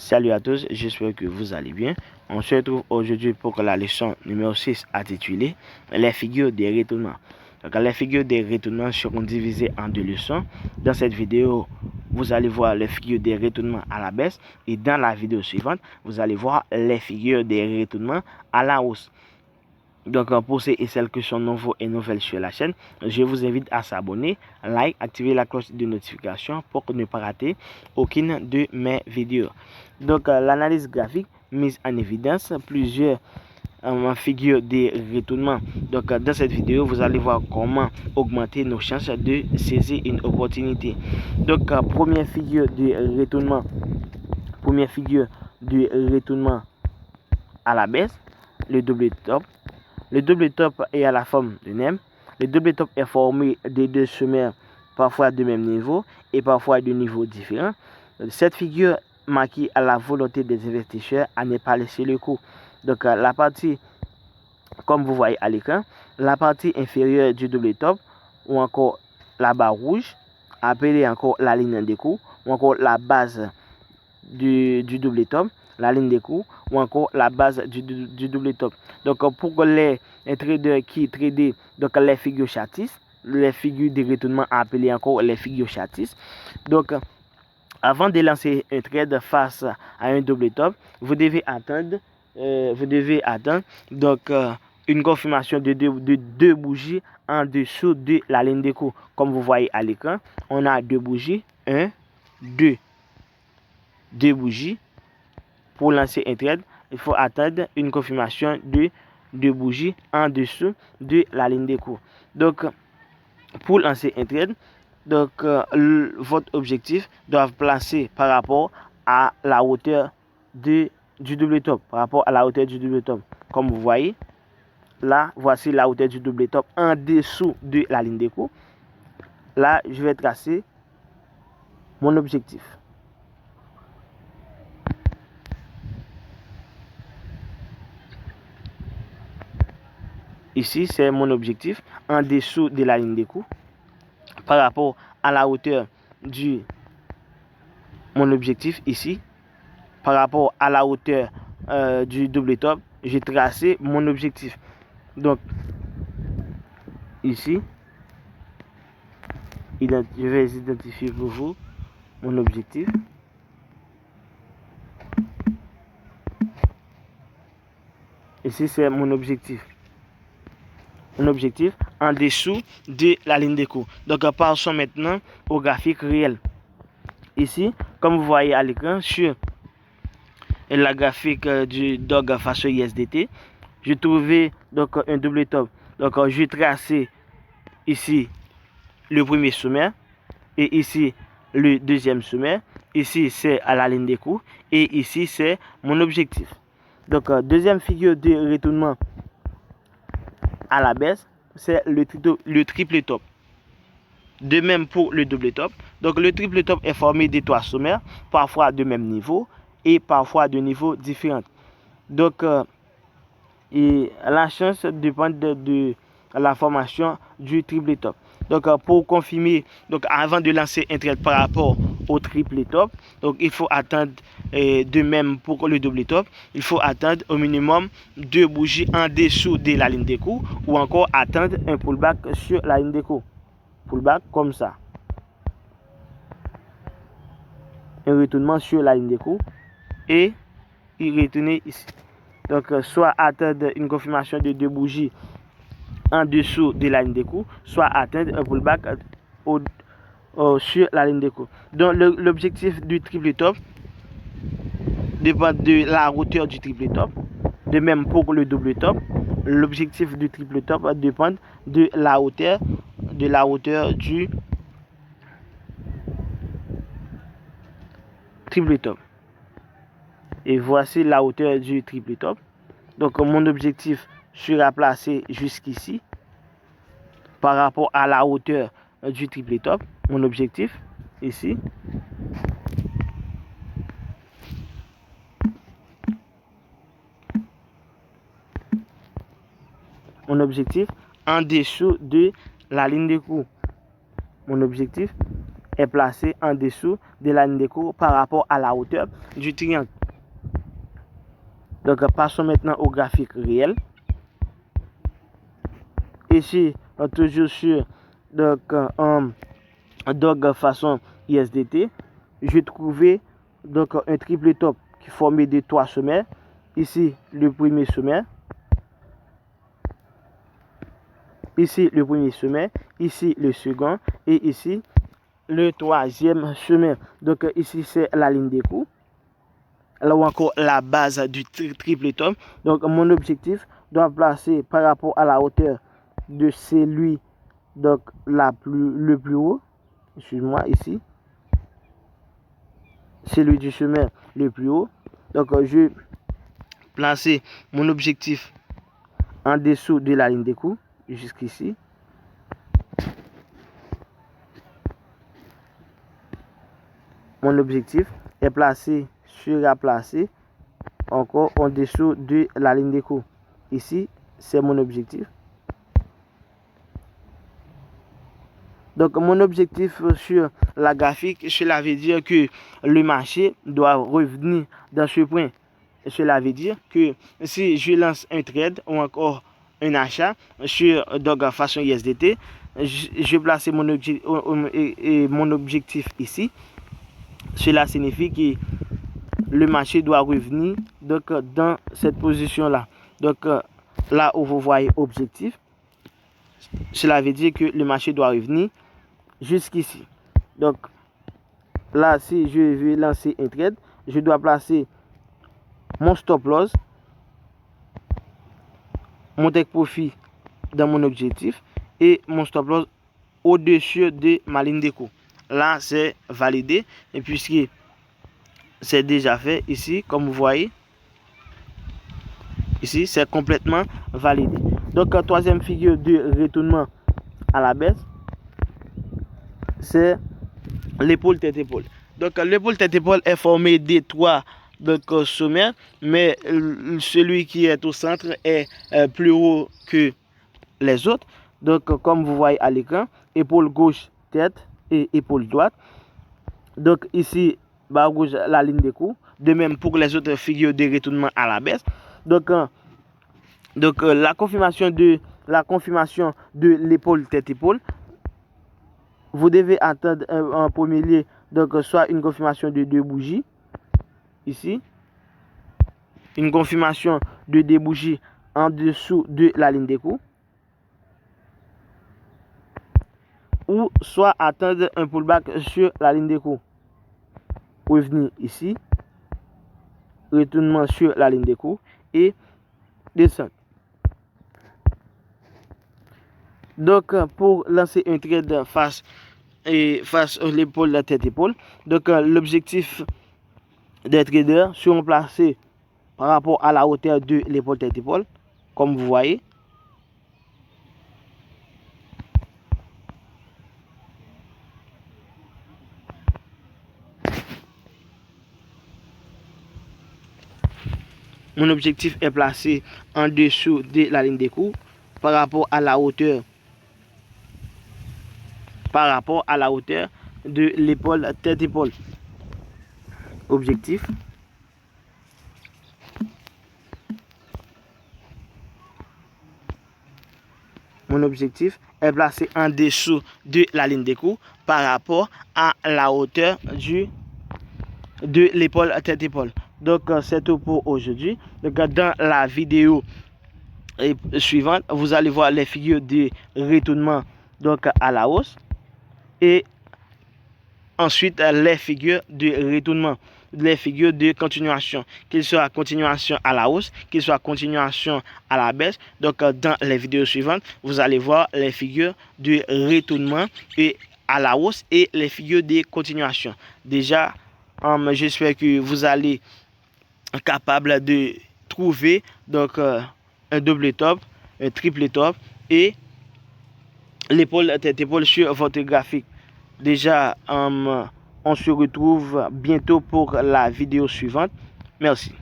Salut à tous, j'espère que vous allez bien. On se retrouve aujourd'hui pour la leçon numéro 6 intitulée les figures des retournements. Donc, les figures des retournements seront divisées en deux leçons. Dans cette vidéo, vous allez voir les figures des retournements à la baisse et dans la vidéo suivante, vous allez voir les figures des retournements à la hausse. Donc, pour ceux et celles qui sont nouveaux et nouvelles sur la chaîne, je vous invite à s'abonner, like, activer la cloche de notification pour ne pas rater aucune de mes vidéos. Donc, l'analyse graphique mise en évidence plusieurs figures de retournement. Donc, dans cette vidéo, vous allez voir comment augmenter nos chances de saisir une opportunité. Donc, première figure de retournement à la baisse, le double top. Le double top est à la forme de M. Le double top est formé de deux sommaires, parfois de même niveau et parfois de niveaux différents. Cette figure marquée à la volonté des investisseurs à ne pas laisser le coup. Donc la partie, comme vous voyez à l'écran, la partie inférieure du double top ou encore la barre rouge, appelée encore la ligne de coup, ou encore la base du double top, la ligne de coup ou encore la base du double top. Donc pour les traders qui tradent donc les figures chartistes, les figures de retournement appelées encore les figures chartistes. Donc avant de lancer un trade face à un double top, vous devez attendre donc une confirmation de deux bougies en dessous de la ligne de coup. Comme vous voyez à l'écran, on a deux bougies, 1, 2, deux bougies. Pour lancer un trade, il faut attendre une confirmation de deux bougies en dessous de la ligne de cours. Donc, pour lancer un trade, donc, votre objectif doit placer par rapport à la hauteur du double top. Par rapport à la hauteur du double top. Comme vous voyez, là, voici la hauteur du double top en dessous de la ligne de cours. Là, je vais tracer mon objectif. Ici, c'est mon objectif en dessous de la ligne de coup par rapport à la hauteur du mon objectif ici par rapport à la hauteur du double top. J'ai tracé mon objectif. Donc, ici, je vais identifier pour vous mon objectif. Ici, c'est mon objectif. Un objectif en dessous de la ligne de cours. Donc, passons maintenant au graphique réel. Ici, comme vous voyez à l'écran, sur la graphique du DOG face au ISDT, j'ai trouvé donc un double top. Donc, je vais tracer ici le premier sommaire et ici le deuxième sommaire. Ici, c'est à la ligne des cours et ici, c'est mon objectif. Donc, deuxième figure de retournement à la baisse, c'est le triple top. De même pour le double top. Donc, le triple top est formé de trois sommaires, parfois de même niveau et parfois de niveaux différents. Donc, et la chance dépend de la formation du triple top. Donc, pour confirmer, donc avant de lancer un trade par rapport au triple top, donc il faut attendre, de même pour le double top, il faut attendre au minimum deux bougies en dessous de la ligne de cours ou encore attendre un pullback sur la ligne de cours. Pullback comme ça. Un retournement sur la ligne de cours et il retourner ici. Donc, soit attendre une confirmation de deux bougies en dessous de la ligne de cours, soit atteindre un pullback sur la ligne de cours. Donc, l'objectif du triple top dépend de la hauteur du triple top. De même pour le double top, l'objectif du triple top dépend de la hauteur du triple top. Et voici la hauteur du triple top. Donc, mon objectif sera placé jusqu'ici par rapport à la hauteur du triple top. Mon objectif ici. Mon objectif en dessous de la ligne de cours. Mon objectif est placé en dessous de la ligne de cours par rapport à la hauteur du triangle. Donc, passons maintenant au graphique réel. Ici, toujours sur façon ISDT, je vais trouver donc un triple top qui est formé de 3 sommaires. Ici, le premier sommaire. Ici, le premier sommaire. Ici, le second. Et ici, le troisième sommaire. Donc, ici, c'est la ligne des coups. Là ou encore la base du triple top. Donc, mon objectif doit placer par rapport à la hauteur de celui donc le plus haut. Excuse-moi, ici. Celui du sommaire le plus haut. Donc, je vais placer mon objectif en dessous de la ligne des coups, jusqu'ici. Mon objectif est placé, sera placé encore en dessous de la ligne des coups. Ici, c'est mon objectif. Donc, mon objectif sur la graphique, cela veut dire que le marché doit revenir dans ce point. Cela veut dire que si je lance un trade ou encore un achat sur donc, façon ISDT, je vais placer mon objectif ici. Cela signifie que le marché doit revenir donc, dans cette position-là. Donc, là où vous voyez objectif, cela veut dire que le marché doit revenir jusqu'ici. Donc, là, si je veux lancer un trade, je dois placer mon stop loss, mon take profit dans mon objectif et mon stop loss au-dessus de ma ligne de cours. Là, c'est validé. Et puisque c'est déjà fait ici, comme vous voyez, ici, c'est complètement validé. Donc, troisième figure de retournement à la baisse, c'est l'épaule tête-épaule. Donc, l'épaule tête-épaule est formée des 3 sommaires, mais celui qui est au centre est plus haut que les autres. Donc, comme vous voyez à l'écran, épaule gauche, tête et épaule droite. Donc, ici, barre rouge, la ligne de coups. De même pour les autres figures de retournement à la baisse. Donc, la confirmation de l'épaule tête-épaule. Vous devez attendre en premier lieu, donc soit une confirmation de 2 bougies, ici, une confirmation de 2 bougies en dessous de la ligne des coups, ou soit attendre un pullback sur la ligne des coups. Revenir ici, retournement sur la ligne des coups et descendre. Donc, pour lancer un trade face à l'épaule, la tête-épaule, donc l'objectif des traders seront placés par rapport à la hauteur de l'épaule tête-épaule, comme vous voyez. Mon objectif est placé en dessous de la ligne des coups par rapport à la hauteur de l'épaule tête-épaule. Objectif. Mon objectif est placé en dessous de la ligne des coups par rapport à la hauteur de l'épaule tête-épaule. Donc, c'est tout pour aujourd'hui. Donc, dans la vidéo suivante, vous allez voir les figures de retournement donc, à la hausse. Et ensuite, les figures de retournement, les figures de continuation, qu'il soit continuation à la hausse, qu'il soit continuation à la baisse. Donc, dans les vidéos suivantes, vous allez voir les figures de retournement et à la hausse et les figures de continuation. Déjà, j'espère que vous allez être capable de trouver donc un double top, un triple top et l'épaule tête-épaule sur votre graphique. Déjà, on se retrouve bientôt pour la vidéo suivante. Merci.